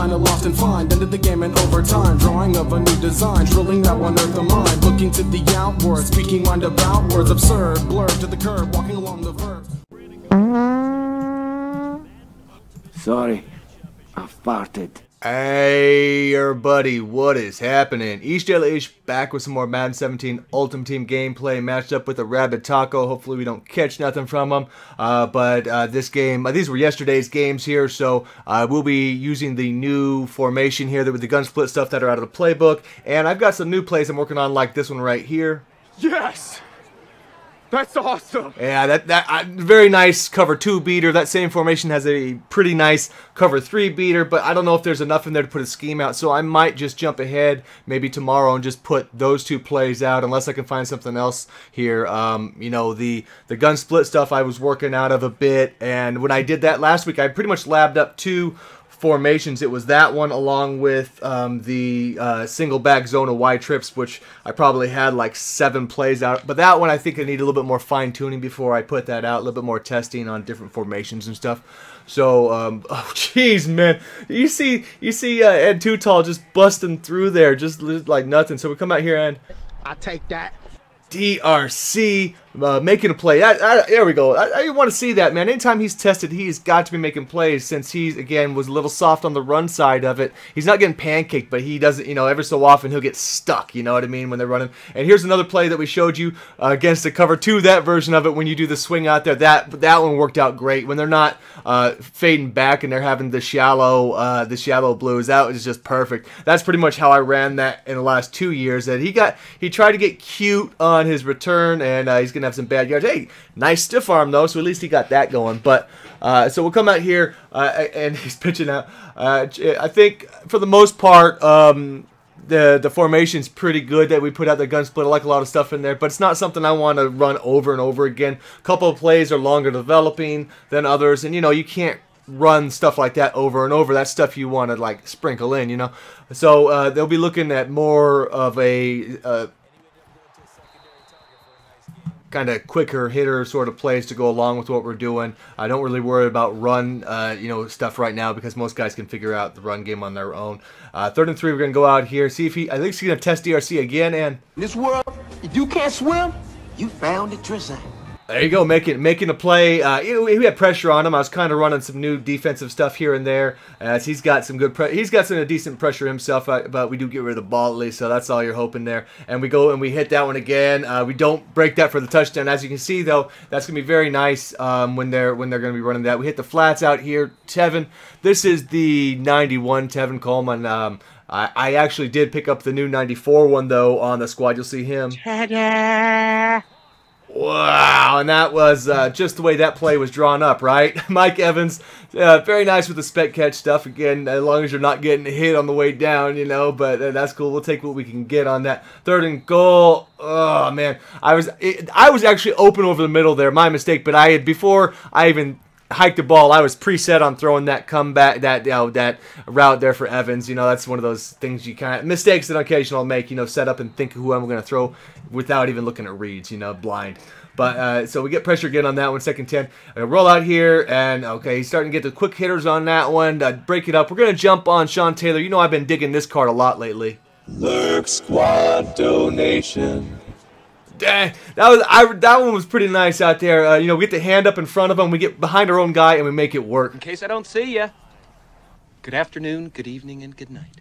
kinda lost and find. Ended the game in overtime, drawing of a new design, drilling that one earth of mine. Looking to the outward, speaking mind about words absurd, blurred to the curb, walking along the verb. Sorry, I farted. Hey everybody, what is happening? Dela back with some more Madden 17 Ultimate Team gameplay, matched up with a Rabid Taco. Hopefully we don't catch nothing from them. This game, these were yesterday's games here, so we'll be using the new formation here with the gun split stuff that are out of the playbook. And I've got some new plays I'm working on, like this one right here. Yes! That's awesome! Yeah, that very nice cover 2 beater. That same formation has a pretty nice cover 3 beater, but I don't know if there's enough in there to put a scheme out, so I might just jump ahead maybe tomorrow and just put those two plays out, unless I can find something else here. You know, the gun split stuff I was working out of a bit, and when I did that last week, I pretty much labbed up 2 formations. It was that one along with the single back zone of Y trips, which I probably had like 7 plays out. But that one I think I need a little bit more fine tuning before I put that out. A little bit more testing on different formations and stuff. So, oh jeez, man, you see Ed Too Tall just busting through there, just like nothing. So we come out here and I take that. DRC making a play. There we go. I want to see that, man. Anytime he's tested, he's got to be making plays, since he, again, was a little soft on the run side of it. He's not getting pancaked, but he doesn't, you know, every so often he'll get stuck, you know what I mean, when they're running. And here's another play that we showed you against the cover 2, that version of it, when you do the swing out there. That one worked out great. When they're not fading back and they're having the shallow blues, that was just perfect. That's pretty much how I ran that in the last 2 years. And he tried to get cute on his return, and he's gonna have some bad yards. Hey, nice stiff arm though, so at least he got that going. But so we'll come out here and he's pitching out. I think for the most part, the formation's pretty good that we put out the gun split. I like a lot of stuff in there, but it's not something I want to run over and over again. A couple of plays are longer developing than others, and you know, you can't run stuff like that over and over. That's stuff you want to like sprinkle in, you know. So they'll be looking at more of a kind of quicker hitter sort of plays to go along with what we're doing. I don't really worry about run you know, stuff right now, because most guys can figure out the run game on their own. 3rd and 3, we're gonna go out here, see if I think he's gonna test DRC again. And in this world, if you can't swim, you found it, Tristan. there you go, making a play. He had pressure on him. I was kind of running some new defensive stuff here and there, as he's got some good he's got some decent pressure himself, but we do get rid of the ball at least, so that's all you're hoping there. And we go and we hit that one again. We don't break that for the touchdown. As you can see though, that's gonna be very nice when they're gonna be running that. We hit the flats out here. Tevin, this is the 91 Tevin Coleman. I actually did pick up the new 94 one though on the squad. You'll see him. Ta-da! Wow, and that was just the way that play was drawn up, right? Mike Evans, very nice with the spec catch stuff. Again, as long as you're not getting hit on the way down, you know, but that's cool. We'll take what we can get on that. 3rd and goal. Oh, man. I was actually open over the middle there. My mistake, but before I even hiked the ball, I was preset on throwing that comeback, that route there for Evans. You know, that's one of those things mistakes that occasionally I'll make, you know, set up and think of who I'm going to throw without even looking at reads, you know, blind. But so we get pressure again on that one. 2nd 10. Roll out here, and okay, he's starting to get the quick hitters on that one. Break it up. We're going to jump on Sean Taylor. You know, I've been digging this card a lot lately. Lurk Squad donation. That one was pretty nice out there. You know, we get the hand up in front of him, we get behind our own guy, and we make it work. In case I don't see ya, good afternoon, good evening, and good night.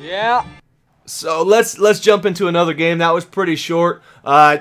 Yeah. So let's jump into another game. That was pretty short. You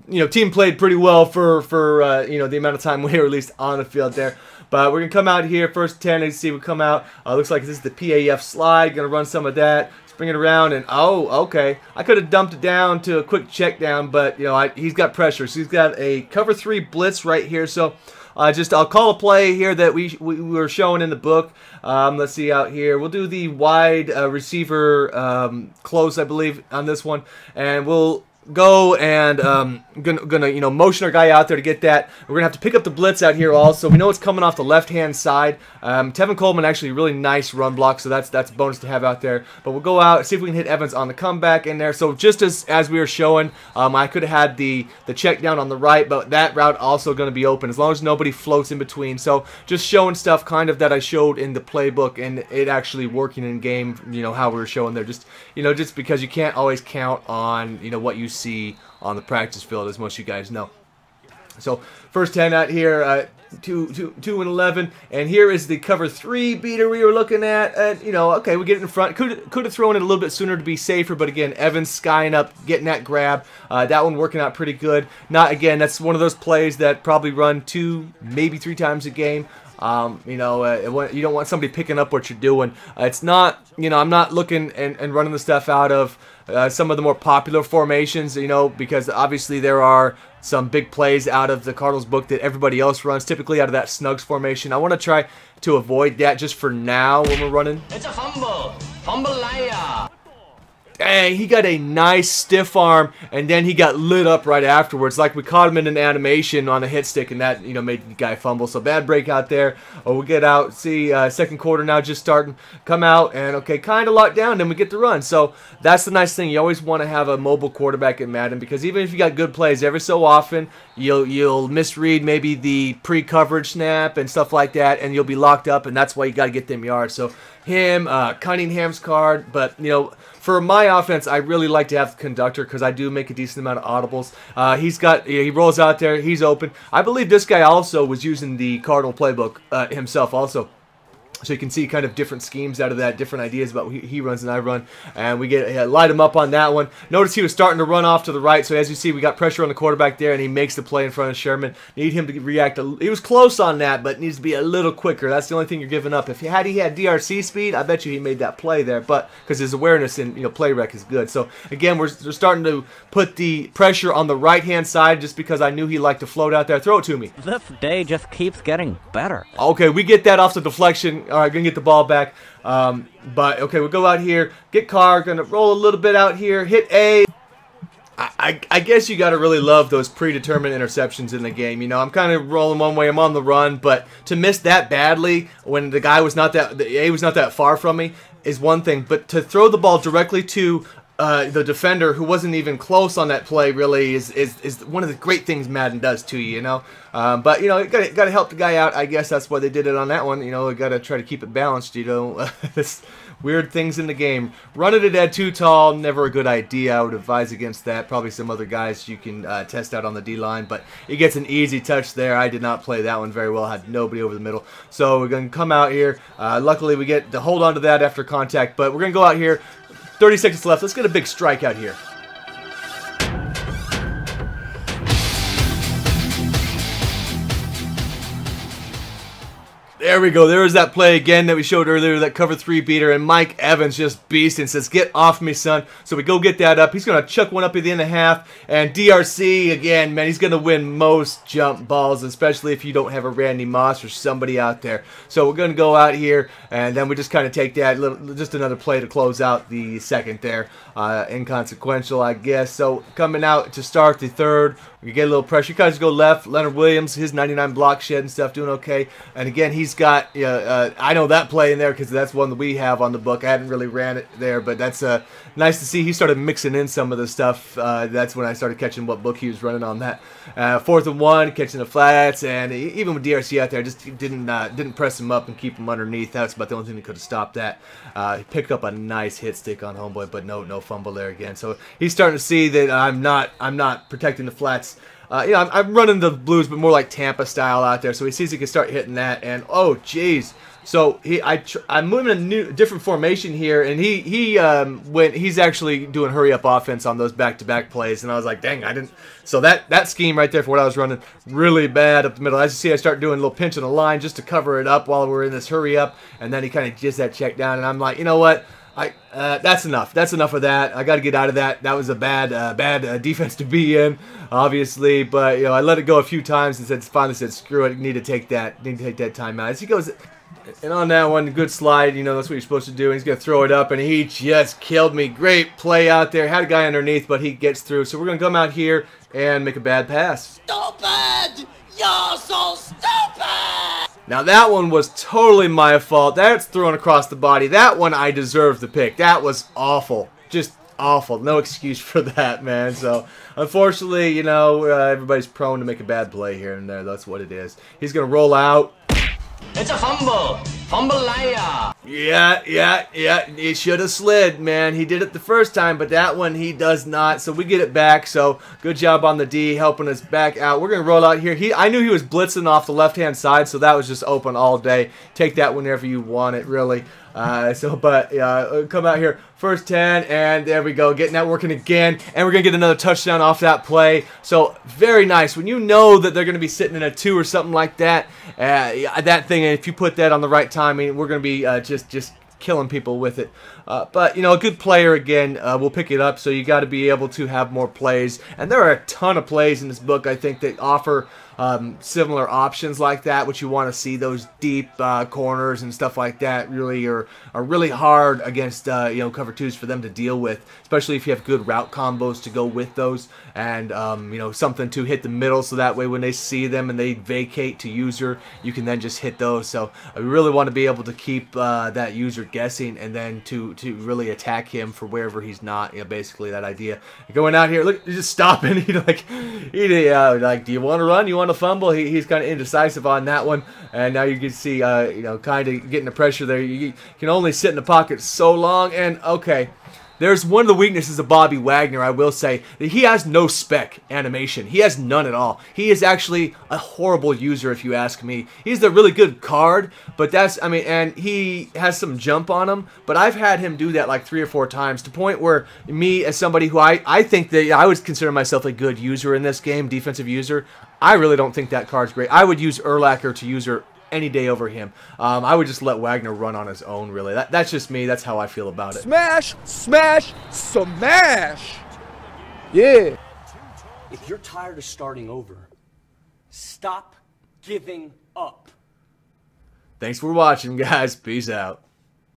know, team played pretty well for you know, the amount of time we were at least on the field there. But we're gonna come out here, 1st 10. As you see, we come out. Looks like this is the PAF slide. Gonna run some of that. Bring it around, and oh, okay. I could have dumped it down to a quick check down, but you know, he's got pressure. So he's got a cover 3 blitz right here. So I'll call a play here that we were showing in the book. Let's see out here. We'll do the wide receiver close, I believe, on this one, and we'll go and gonna you know, motion our guy out there to get that. We're gonna have to pick up the blitz out here also. We know it's coming off the left-hand side. Tevin Coleman actually really nice run block, so that's a bonus to have out there. But we'll go out, see if we can hit Evans on the comeback in there. So just as we were showing, I could have had the check down on the right, but that route also going to be open as long as nobody floats in between. So just showing stuff kind of that I showed in the playbook, and it actually working in game. You know how we were showing there. Just, you know, just because you can't always count on, you know, what you see on the practice field, as most of you guys know. So first 10 out here, 2 and 11, and here is the cover 3 beater we were looking at. You know, okay, we get it in front. Could have thrown it a little bit sooner to be safer, but again, Evans skying up, getting that grab. That one working out pretty good. Not again, that's one of those plays that probably run 2, maybe 3 times a game. You know, you don't want somebody picking up what you're doing. It's not, you know, I'm not looking and running the stuff out of some of the more popular formations, you know, because obviously there are some big plays out of the Cardinals book that everybody else runs, typically out of that Snugs formation. I want to try to avoid that just for now when we're running. It's a fumble. Fumble liar. Dang, he got a nice stiff arm, and then he got lit up right afterwards. Like we caught him in an animation on a hit stick, and that, you know, made the guy fumble. So bad break out there. Oh, we get out. See, second quarter now just starting. Come out, and okay, kind of locked down, then we get the run. So that's the nice thing. You always want to have a mobile quarterback in Madden, because even if you got good plays, every so often you'll misread maybe the pre-coverage snap and stuff like that, and you'll be locked up, and that's why you got to get them yards. So him, Cunningham's card, but you know, for my offense, I really like to have the conductor because I do make a decent amount of audibles. He rolls out there, he's open. I believe this guy also was using the Cardinal playbook himself also. So you can see kind of different schemes out of that, different ideas about what he runs and I run. And we get light him up on that one. Notice he was starting to run off to the right. So as you see, we got pressure on the quarterback there, and he makes the play in front of Sherman. Need him to react. He was close on that, but needs to be a little quicker. That's the only thing you're giving up. If he had DRC speed, I bet you he made that play there. But because his awareness and, you know, play rec is good. So again, we're starting to put the pressure on the right-hand side just because I knew he liked to float out there. Throw it to me. This day just keeps getting better. Okay, we get that off the deflection. All right, gonna get the ball back. But okay, we'll go out here, get Carr, gonna roll a little bit out here, hit A. I guess you gotta really love those predetermined interceptions in the game. You know, I'm kind of rolling one way, I'm on the run, but to miss that badly when the guy was not that, the A was not that far from me is one thing, but to throw the ball directly to the defender who wasn't even close on that play really is one of the great things Madden does to you, you know. But you know, you gotta help the guy out. I guess that's why they did it on that one. You know, you gotta try to keep it balanced. You know, this weird things in the game. Running it at too tall, never a good idea. I would advise against that. Probably some other guys you can test out on the D line, but he gets an easy touch there. I did not play that one very well. Had nobody over the middle, so we're gonna come out here. Luckily, we get to hold on to that after contact, but we're gonna go out here. 30 seconds left. Let's get a big strike out here. There we go. There was that play again that we showed earlier, that cover 3 beater, and Mike Evans just beast and says, "Get off me, son." So we go get that up. He's going to chuck one up at the end of half, and DRC, again, man, he's going to win most jump balls, especially if you don't have a Randy Moss or somebody out there. So we're going to go out here, and then we just kind of take that, just another play to close out the second there. Inconsequential, I guess. So coming out to start the third, we get a little pressure. You guys go left. Leonard Williams, his 99 block shed and stuff, doing okay. And again, he's got, I know that play in there because that's one that we have on the book. I hadn't really ran it there, but that's nice to see. He started mixing in some of the stuff. That's when I started catching what book he was running on that. 4th and 1, catching the flats, and even with DRC out there, I just didn't press him up and keep him underneath. That's about the only thing that could have stopped that. He picked up a nice hit stick on homeboy, but no fumble there again. So he's starting to see that I'm not protecting the flats. You know, I'm running the blues, but more like Tampa style out there. So he sees he can start hitting that, and oh, jeez. So I'm moving a different formation here, and he's actually doing hurry up offense on those back-to-back plays, and I was like, dang, I didn't. So that scheme right there for what I was running, really bad up the middle. As you see, I start doing a little pinch on the line just to cover it up while we're in this hurry up, and then he kind of gets that check down, and I'm like, you know what? That's enough. That's enough of that. I got to get out of that. That was a bad defense to be in, obviously. But you know, I let it go a few times and finally said, screw it. Need to take that timeout. As he goes, And on that one, good slide, you know, that's what you're supposed to do. And he's going to throw it up, and he just killed me. Great play out there. Had a guy underneath, but he gets through. So we're going to come out here and make a bad pass. Stupid! You're so stupid! Now that one was totally my fault. That's thrown across the body. That one I deserved the pick. That was awful. Just awful. No excuse for that, man. So, unfortunately, you know, everybody's prone to make a bad play here and there. That's what it is. He's going to roll out. It's a fumble! Fumble liar! Yeah. He should have slid, man. He did it the first time, but that one he does not. So we get it back. So good job on the D helping us back out. We're going to roll out here. I knew he was blitzing off the left-hand side, so that was just open all day. Take that whenever you want it, really. Come out here, first 10, and there we go, getting that working again, and we're going to get another touchdown off that play. So, very nice. When you know that they're going to be sitting in a 2 or something like that, that thing, if you put that on the right timing, we're going to be just killing people with it. But, you know, a good player, again, will pick it up, so you got to be able to have more plays. And there are a ton of plays in this book, I think, that offer similar options like that, which you want to see. Those deep corners and stuff like that really are really hard against you know, cover 2s for them to deal with, especially if you have good route combos to go with those, and you know, something to hit the middle, so that way when they see them and they vacate to user, you can then just hit those. So I really want to be able to keep that user guessing, and then to really attack him for wherever he's not. You know, basically that idea. Going out here, look, just stopping. Like, do you want to run? You want to fumble? He's kind of indecisive on that one, and now you can see, you know, kind of getting the pressure there. You can only sit in the pocket so long, and okay. There's one of the weaknesses of Bobby Wagner, I will say, that he has no spec animation. He has none at all. He is actually a horrible user, if you ask me. He's a really good card, but that's, I mean, and he has some jump on him, but I've had him do that like 3 or 4 times, to the point where me, as somebody who I think that I would consider myself a good user in this game, defensive user, I really don't think that card's great. I would use Urlacher to user any day over him. I would just let Wagner run on his own, really. That's just me. That's how I feel about it. Smash! Smash! Smash! Yeah! If you're tired of starting over, stop giving up. Thanks for watching, guys. Peace out.